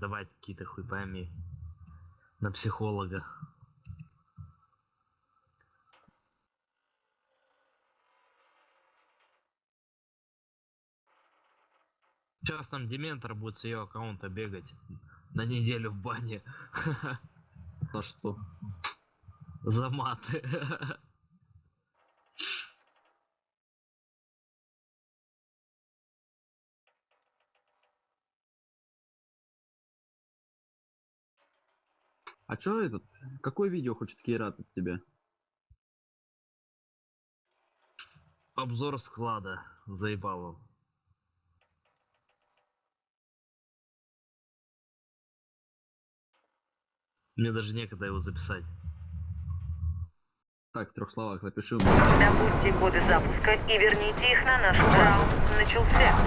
Давать какие-то хуй пойми на психолога. Сейчас там Дементор будет с ее аккаунта бегать на неделю в бане. За что? За маты. А чё этот? Какое видео хочет Кейрат от тебя? Обзор склада. Заебал он. Мне даже некогда его записать. Так, в 3 словах запиши. Добудьте коды запуска и верните их на наш раунд. Начался.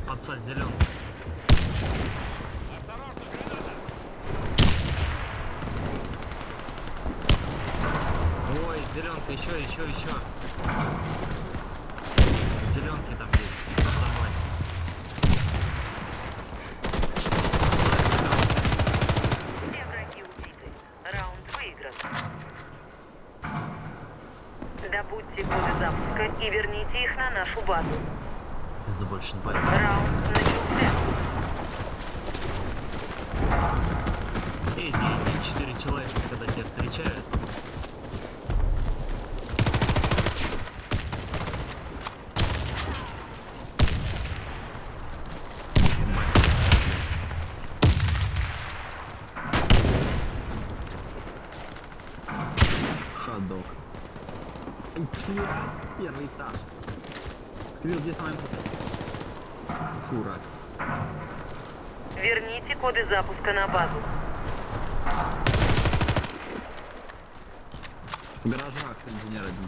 Подсадь зеленый. Ой, зеленка, еще. Зеленки там есть. За мной. Все враги убиты. Раунд выигран. Добудьте коды запуска и верните их на нашу базу. Пизда больше не пойду. Раунд начался. Эти 4 человека, когда тебя встречают. Ходок. Первый этаж. Сквилл, где самый фура. Верните коды запуска на базу. В гаражах инженер один.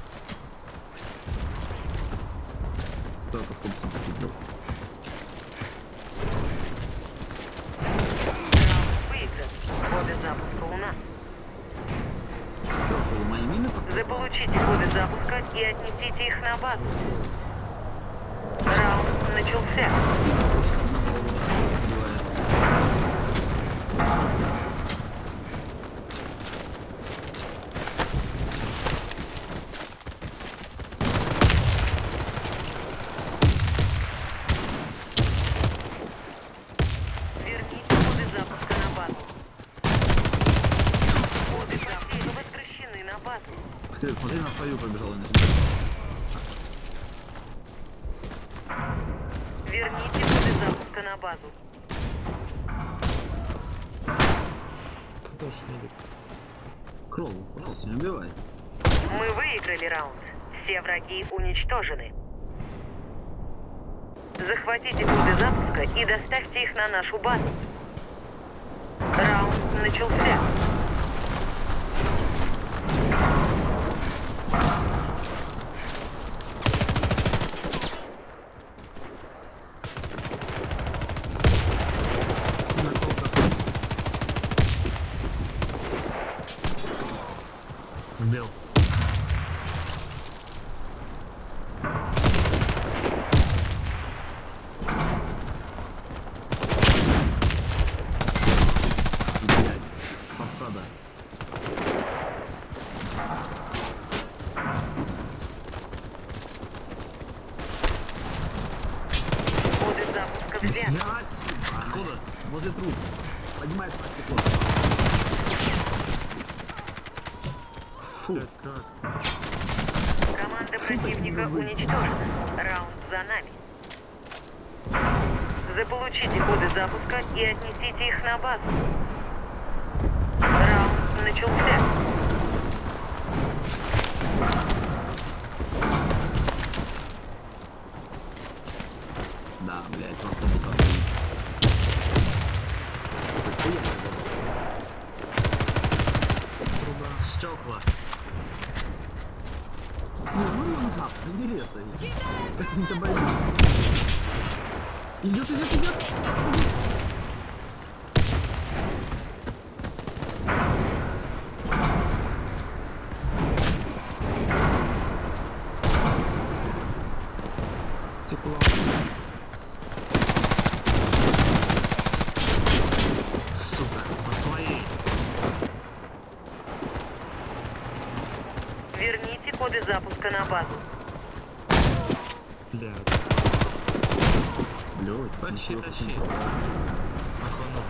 Кто-то в кубке посидел. Раунд выигран. Коды запуска у нас. Чё, полу мои мины показал? Заполучите коды запуска и отнесите их на базу. Раунд начался. Верните коды запуска на базу. Коды запуска возвращены на базу. Сквилл, смотри на свою побежал инженер. Верните коды запуска на базу. Кроу, пожалуйста, не убивай. Мы выиграли раунд. Все враги уничтожены. Захватите коды запуска и доставьте их на нашу базу. Раунд начался. Сбил. Блядь, подсада. Коды запуска взяты. Блядь, Откуда? возле труп. Поднимается на стекло. Фу. Команда противника уничтожена. Раунд за нами. Заполучите коды запуска и отнесите их на базу. Раунд начался. Да, блядь, просто бутан. Стекла. Ну нахуй, не дерется. Каким-то боюсь. Идет. стекло. Сука, по своей. Верните коды запуска на базу. Блядь. Блядь, Тащи, тащи. ничего. Нахуй нужен.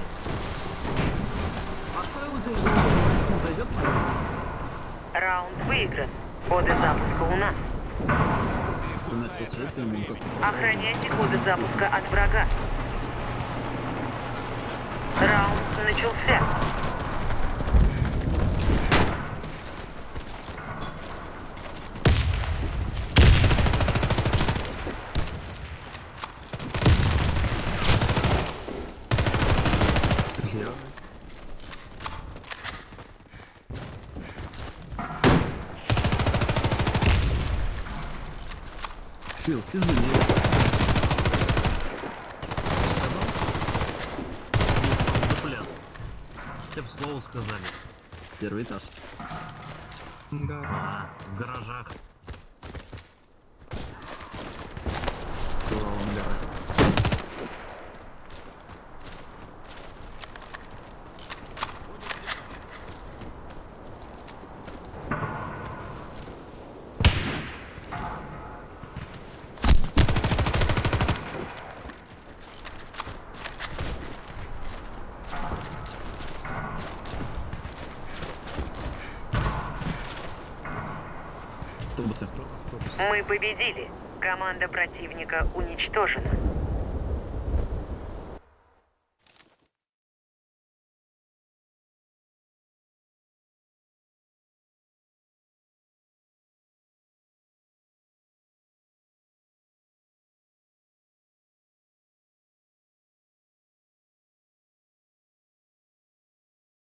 А что его здесь зайдет? Раунд выигран. Коды запуска у нас. Ты начал чать, ему как... Охраняйте коды запуска от врага. Раунд начался. Я. Фил, пизды не... Дуплян. Все бы слово сказали. Первый этаж. А, в гаражах. Сказал он, ля. Автобусы. Мы победили. Команда противника уничтожена.